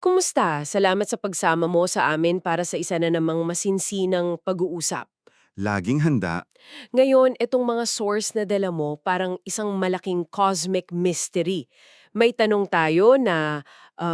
Kumusta? Salamat sa pagsama mo sa amin para sa isa na namang masinsinang pag-uusap. Laging handa. Ngayon, itong mga source na dala mo parang isang malaking cosmic mystery. May tanong tayo na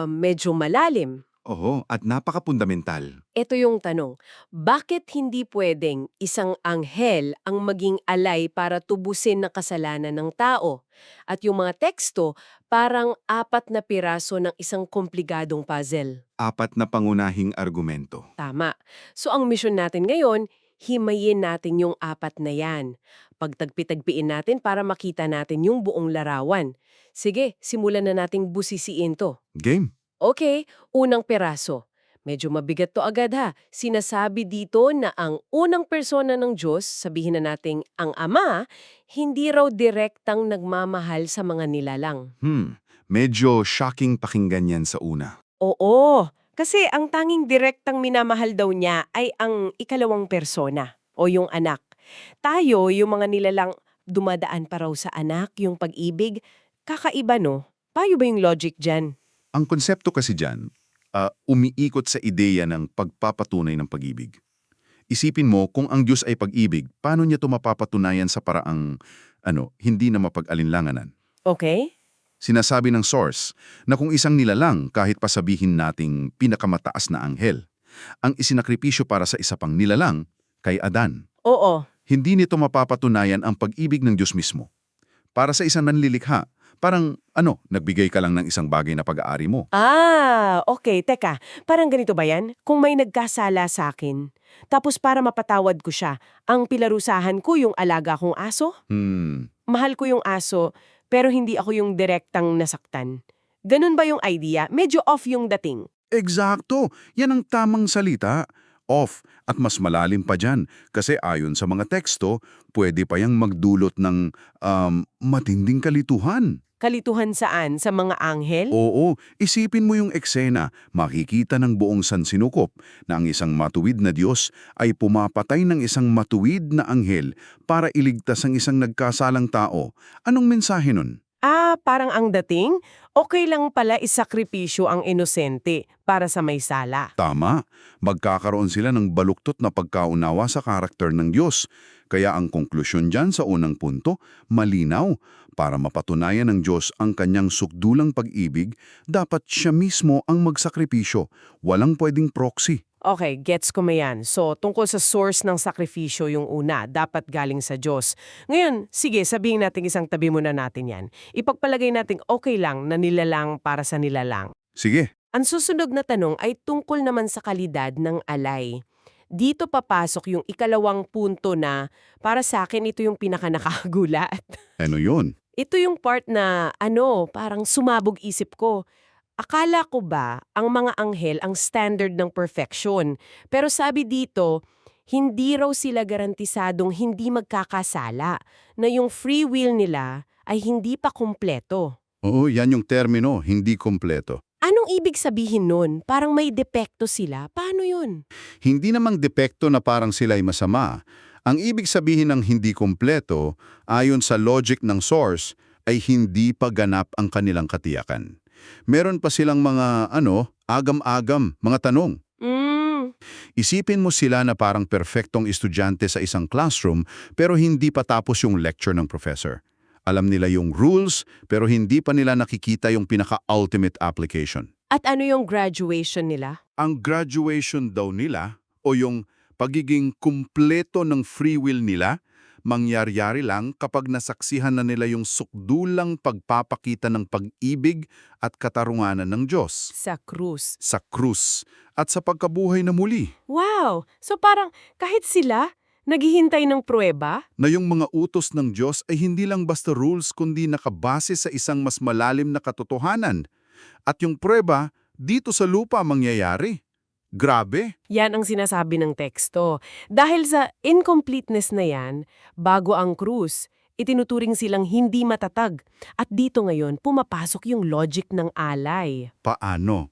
medyo malalim. Oo, at napaka-fundamental. Ito yung tanong, bakit hindi pwedeng isang anghel ang maging alay para tubusin ng kasalanan ng tao? At yung mga teksto, parang apat na piraso ng isang komplikadong puzzle. Apat na pangunahing argumento. Tama. So ang misyon natin ngayon, himayin natin yung apat na yan. Pagtagpi-tagpiin natin para makita natin yung buong larawan. Sige, simulan na nating busisiin to. Game. Okay, unang peraso. Medyo mabigat to agad ha. Sinasabi dito na ang unang persona ng Diyos, sabihin na nating ang Ama, hindi raw direktang nagmamahal sa mga nilalang. Medyo shocking pakinggan yan sa una. Oo, kasi ang tanging direktang minamahal daw niya ay ang ikalawang persona o yung anak. Tayo, yung mga nilalang dumadaan pa raw sa anak, yung pag-ibig, kakaiba no? Payo ba yung logic dyan? Ang konsepto kasi dyan, umiikot sa ideya ng pagpapatunay ng pag-ibig. Isipin mo, kung ang Diyos ay pag-ibig, paano niya ito mapapatunayan sa paraang, hindi na mapag-alinlanganan? Okay? Sinasabi ng source na kung isang nilalang kahit pasabihin nating pinakamataas na anghel, ang isinakripisyo para sa isa pang nilalang, kay Adan. Oo. Hindi nito mapapatunayan ang pag-ibig ng Diyos mismo. Para sa isang nanlilikha, parang nagbigay ka lang ng isang bagay na pag-aari mo. Okay. Teka, parang ganito ba yan? Kung may nagkasala sa akin, tapos para mapatawad ko siya, ang pilarusahan ko yung alaga kong aso? Mahal ko yung aso, pero hindi ako yung direktang nasaktan. Ganun ba yung idea? Medyo off yung dating. Eksakto! Yan ang tamang salita. Off. At mas malalim pa dyan. Kasi ayon sa mga teksto, pwede pa yang magdulot ng matinding kalituhan. Kalituhan saan? Sa mga anghel? Oo, isipin mo yung eksena, makikita ng buong sansinukop na ang isang matuwid na Diyos ay pumapatay ng isang matuwid na anghel para iligtas ang isang nagkasalang tao. Anong mensahe nun? Parang ang dating, okay lang pala isakripisyo ang inosente para sa may sala. Tama, magkakaroon sila ng baluktot na pagkaunawa sa karakter ng Diyos. Kaya ang konklusyon dyan sa unang punto, malinaw. Para mapatunayan ng Diyos ang kanyang sukdulang pag-ibig, dapat siya mismo ang magsakripisyo. Walang pwedeng proxy. Okay, gets ko mayan. So, tungkol sa source ng sakripisyo yung una, dapat galing sa Diyos. Ngayon, sige, sabihin natin isang tabi muna natin yan. Ipagpalagay natin okay lang na nilalang para sa nilalang. Sige. Ang susunod na tanong ay tungkol naman sa kalidad ng alay. Dito papasok yung ikalawang punto na para sa akin ito yung pinakanakagulat. Ano yun? Ito yung part na parang sumabog isip ko. Akala ko ba ang mga anghel ang standard ng perfection? Pero sabi dito, hindi raw sila garantisadong hindi magkakasala, na yung free will nila ay hindi pa kumpleto. Oo, yan yung termino, hindi kompleto. Anong ibig sabihin nun? Parang may depekto sila? Paano yun? Hindi namang depekto na parang sila'y masama. Ang ibig sabihin ng hindi kompleto, ayon sa logic ng source, ay hindi pa ganap ang kanilang katiyakan. Meron pa silang mga, agam-agam, mga tanong. Isipin mo sila na parang perfectong estudyante sa isang classroom pero hindi pa tapos yung lecture ng professor. Alam nila yung rules pero hindi pa nila nakikita yung pinaka-ultimate application. At ano yung graduation nila? Ang graduation daw nila o yung pagiging kumpleto ng free will nila, mangyayari lang kapag nasaksihan na nila yung sukdulang pagpapakita ng pag-ibig at katarunganan ng Diyos Sa krus. sa krus at sa pagkabuhay na muli. Wow! So parang kahit sila, naghihintay ng pruweba? Na yung mga utos ng Diyos ay hindi lang basta rules kundi nakabase sa isang mas malalim na katotohanan. At yung pruweba, dito sa lupa mangyayari. Grabe! Yan ang sinasabi ng teksto. Dahil sa incompleteness na yan, bago ang krus, itinuturing silang hindi matatag. At dito ngayon, pumapasok yung logic ng alay. Paano?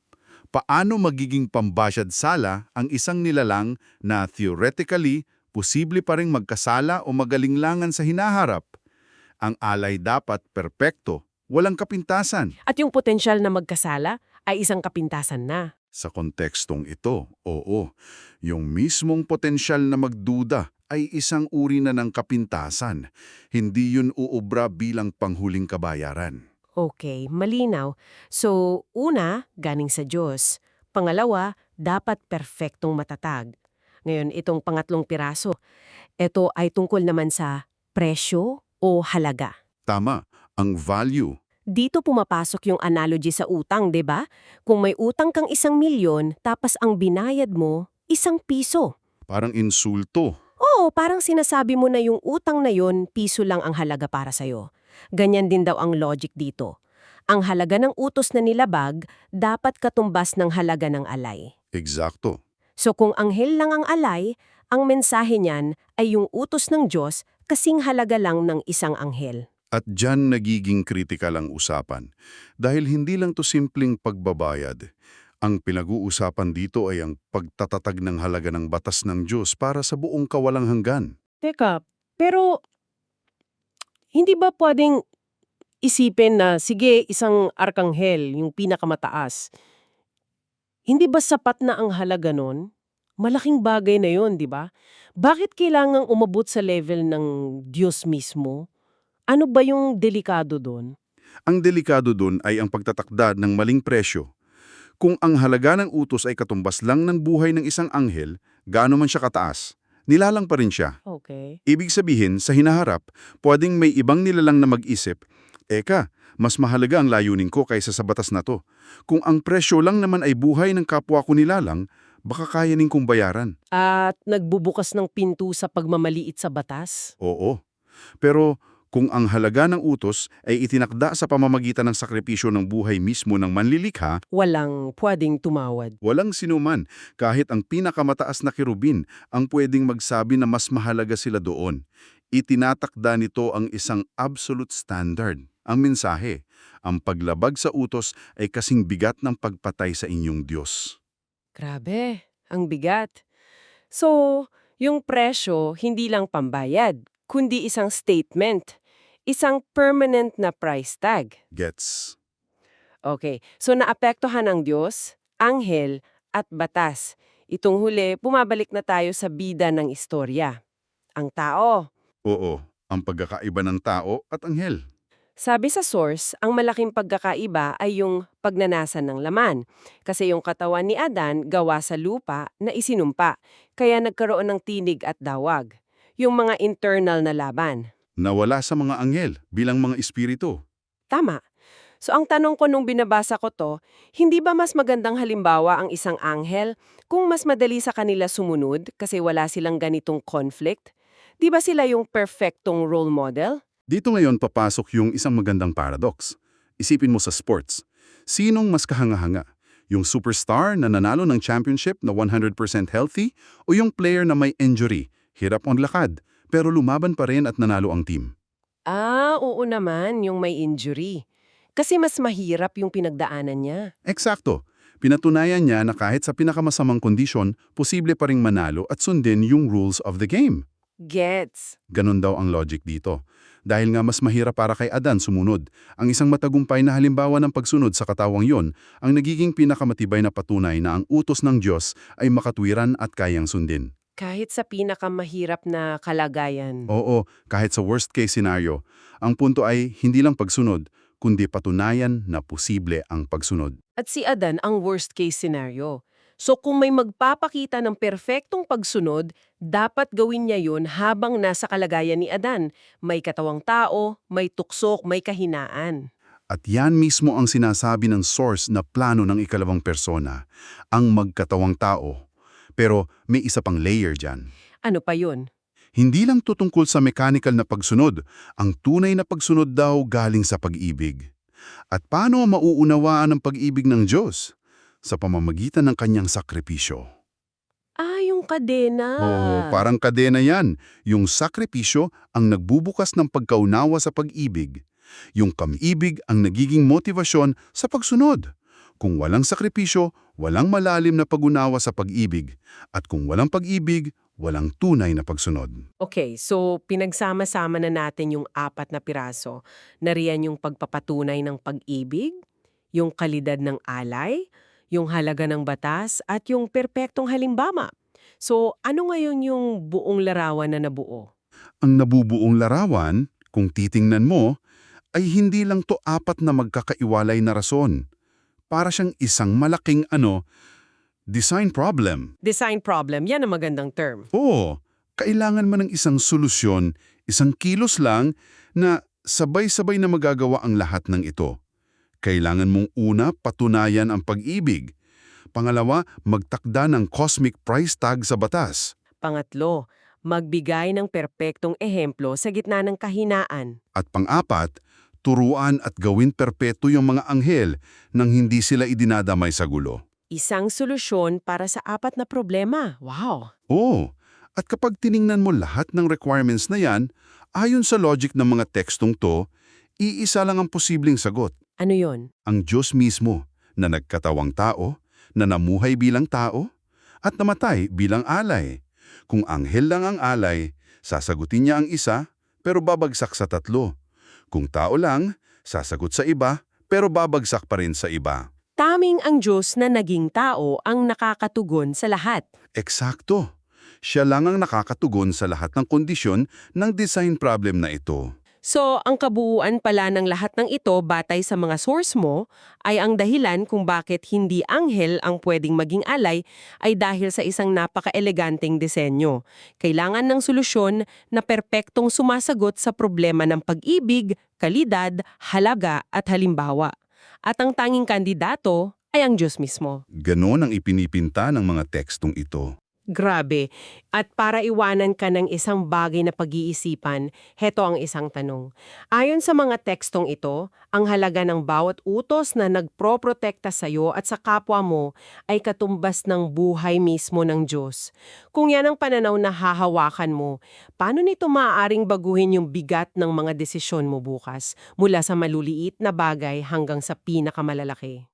Paano magiging pambasyad sala ang isang nilalang na theoretically, posible pa ring magkasala o magalinglangan sa hinaharap? Ang alay dapat perpekto, walang kapintasan. At yung potensyal na magkasala, ay isang kapintasan na. Sa kontekstong ito, oo, yung mismong potensyal na magduda ay isang uri na ng kapintasan. Hindi yun uubra bilang panghuling kabayaran. Okay, malinaw. So, una, ganing sa Diyos. Pangalawa, dapat perpektong matatag. Ngayon, itong pangatlong piraso, ito ay tungkol naman sa presyo o halaga. Tama, ang value. Dito pumapasok yung analogy sa utang, 'di ba? Kung may utang kang 1,000,000 tapos ang binayad mo, ₱1. Parang insulto. Oo, parang sinasabi mo na yung utang na yon piso lang ang halaga para sa'yo. Ganyan din daw ang logic dito. Ang halaga ng utos na nilabag dapat katumbas ng halaga ng alay. Eksakto. So kung anghel lang ang alay, ang mensahe niyan ay yung utos ng Diyos kasing halaga lang ng isang anghel. At dyan nagiging kritikal ang usapan. Dahil hindi lang to simpleng pagbabayad. Ang pinag-uusapan dito ay ang pagtatatag ng halaga ng batas ng Diyos para sa buong kawalang hanggan. Teka, pero hindi ba pwedeng isipin na sige, isang arkanghel, yung pinakamataas, hindi ba sapat na ang halaga nun? Malaking bagay na yon, di ba? Bakit kailangang umabot sa level ng Diyos mismo? Ano ba yung delikado doon? Ang delikado dun ay ang pagtatakda ng maling presyo. Kung ang halaga ng utos ay katumbas lang ng buhay ng isang anghel, gaano man siya kataas, nilalang pa rin siya. Okay. Ibig sabihin, sa hinaharap, pwedeng may ibang nilalang na mag-isip, eka, mas mahalaga ang layunin ko kaysa sa batas na to. Kung ang presyo lang naman ay buhay ng kapwa ko nilalang, baka kayanin kong bayaran. At nagbubukas ng pinto sa pagmamaliit sa batas? Oo. Pero kung ang halaga ng utos ay itinakda sa pamamagitan ng sakripisyo ng buhay mismo ng manlilikha, Walang pwedeng tumawad. walang sinuman, kahit ang pinakamataas na kirubin, ang pwedeng magsabi na mas mahalaga sila doon. Itinatakda nito ang isang absolute standard. Ang mensahe, ang paglabag sa utos ay kasing bigat ng pagpatay sa inyong Diyos. Grabe, ang bigat. So, yung presyo hindi lang pambayad, kundi isang statement. Isang permanent na price tag. Gets? Okay, so naapektuhan ng Diyos, anghel, at batas. Itong huli, bumabalik na tayo sa bida ng istorya. Ang tao. Oo, ang pagkakaiba ng tao at anghel. Sabi sa source, ang malaking pagkakaiba ay yung pagnanasan ng laman. Kasi yung katawan ni Adan gawa sa lupa na isinumpa, kaya nagkaroon ng tinig at dawag. Yung mga internal na laban. Nawala sa mga anghel bilang mga espiritu. Tama. So ang tanong ko nung binabasa ko to, hindi ba mas magandang halimbawa ang isang anghel kung mas madali sa kanila sumunod kasi wala silang ganitong conflict? Di ba sila yung perfectong role model? Dito ngayon papasok yung isang magandang paradox. Isipin mo sa sports. Sinong mas kahanga-hanga? Yung superstar na nanalo ng championship na 100% healthy o yung player na may injury, hirap ang lakad, pero lumaban pa rin at nanalo ang team? Oo naman, yung may injury. Kasi mas mahirap yung pinagdaanan niya. Eksakto. Pinatunayan niya na kahit sa pinakamasamang kondisyon, posible pa ring manalo at sundin yung rules of the game. Gets. Ganon daw ang logic dito. Dahil nga mas mahirap para kay Adan sumunod, ang isang matagumpay na halimbawa ng pagsunod sa katawang yon ang nagiging pinakamatibay na patunay na ang utos ng Diyos ay makatwiran at kayang sundin. Kahit sa pinakamahirap na kalagayan. Oo, kahit sa worst case scenario, ang punto ay hindi lang pagsunod, kundi patunayan na posible ang pagsunod. At si Adan ang worst case scenario. So kung may magpapakita ng perpektong pagsunod, dapat gawin niya yun habang nasa kalagayan ni Adan. May katawang tao, may tuksok, may kahinaan. At yan mismo ang sinasabi ng source na plano ng ikalawang persona, ang magkatawang tao. Pero may isa pang layer dyan. Ano pa yun? Hindi lang tutungkol sa mechanical na pagsunod, ang tunay na pagsunod daw galing sa pag-ibig. At paano mauunawaan ang pag-ibig ng Diyos? Sa pamamagitan ng kanyang sakripisyo. Yung kadena. Oo, parang kadena yan. Yung sakripisyo ang nagbubukas ng pagkaunawa sa pag-ibig. Yung kam-ibig ang nagiging motivasyon sa pagsunod. Kung walang sakripisyo, walang malalim na pag-unawa sa pag-ibig. At kung walang pag-ibig, walang tunay na pagsunod. Okay, so pinagsama-sama na natin yung 4 na piraso. Nariyan yung pagpapatunay ng pag-ibig, Yung kalidad ng alay, yung halaga ng batas, at yung perpektong halimbama. So, ano ngayon yung buong larawan na nabuo? Ang nabubuong larawan, kung titingnan mo, ay hindi lang to apat na magkakaiwalay na rason. Para siyang isang malaking design problem. Design problem, yan ang magandang term. Oo, kailangan man ng isang solusyon, isang kilos lang na sabay-sabay na magagawa ang lahat ng ito. Kailangan mong una, patunayan ang pag-ibig. Pangalawa, magtakda ng cosmic price tag sa batas. Pangatlo, magbigay ng perpektong ehemplo sa gitna ng kahinaan. At pang-apat, turuan at gawin perpeto yung mga anghel nang hindi sila idinadamay sa gulo. Isang solusyon para sa apat na problema. Wow! Oo, at kapag tiningnan mo lahat ng requirements na yan, ayon sa logic ng mga tekstong to, iisa lang ang posibleng sagot. Ano yon? Ang Diyos mismo na nagkatawang tao, na namuhay bilang tao, at namatay bilang alay. Kung anghel lang ang alay, sasagutin niya ang isa, pero babagsak sa tatlo. Kung tao lang, sasagot sa iba, pero babagsak pa rin sa iba. Taming ang Diyos na naging tao ang nakakatugon sa lahat. Eksakto. Siya lang ang nakakatugon sa lahat ng kondisyon ng design problem na ito. So, ang kabuuan pala ng lahat ng ito batay sa mga source mo ay ang dahilan kung bakit hindi anghel ang pwedeng maging alay ay dahil sa isang napaka-eleganteng disenyo. Kailangan ng solusyon na perpektong sumasagot sa problema ng pag-ibig, kalidad, halaga at halimbawa. At ang tanging kandidato ay ang Diyos mismo. Ganon ang ipinipinta ng mga tekstong ito. Grabe. At para iwanan ka ng isang bagay na pag-iisipan, heto ang isang tanong. Ayon sa mga tekstong ito, ang halaga ng bawat utos na nagproprotekta sa iyo at sa kapwa mo ay katumbas ng buhay mismo ng Diyos. Kung yan ang pananaw na hahawakan mo, paano nito maaaring baguhin yung bigat ng mga desisyon mo bukas, mula sa maluliit na bagay hanggang sa pinakamalalaki?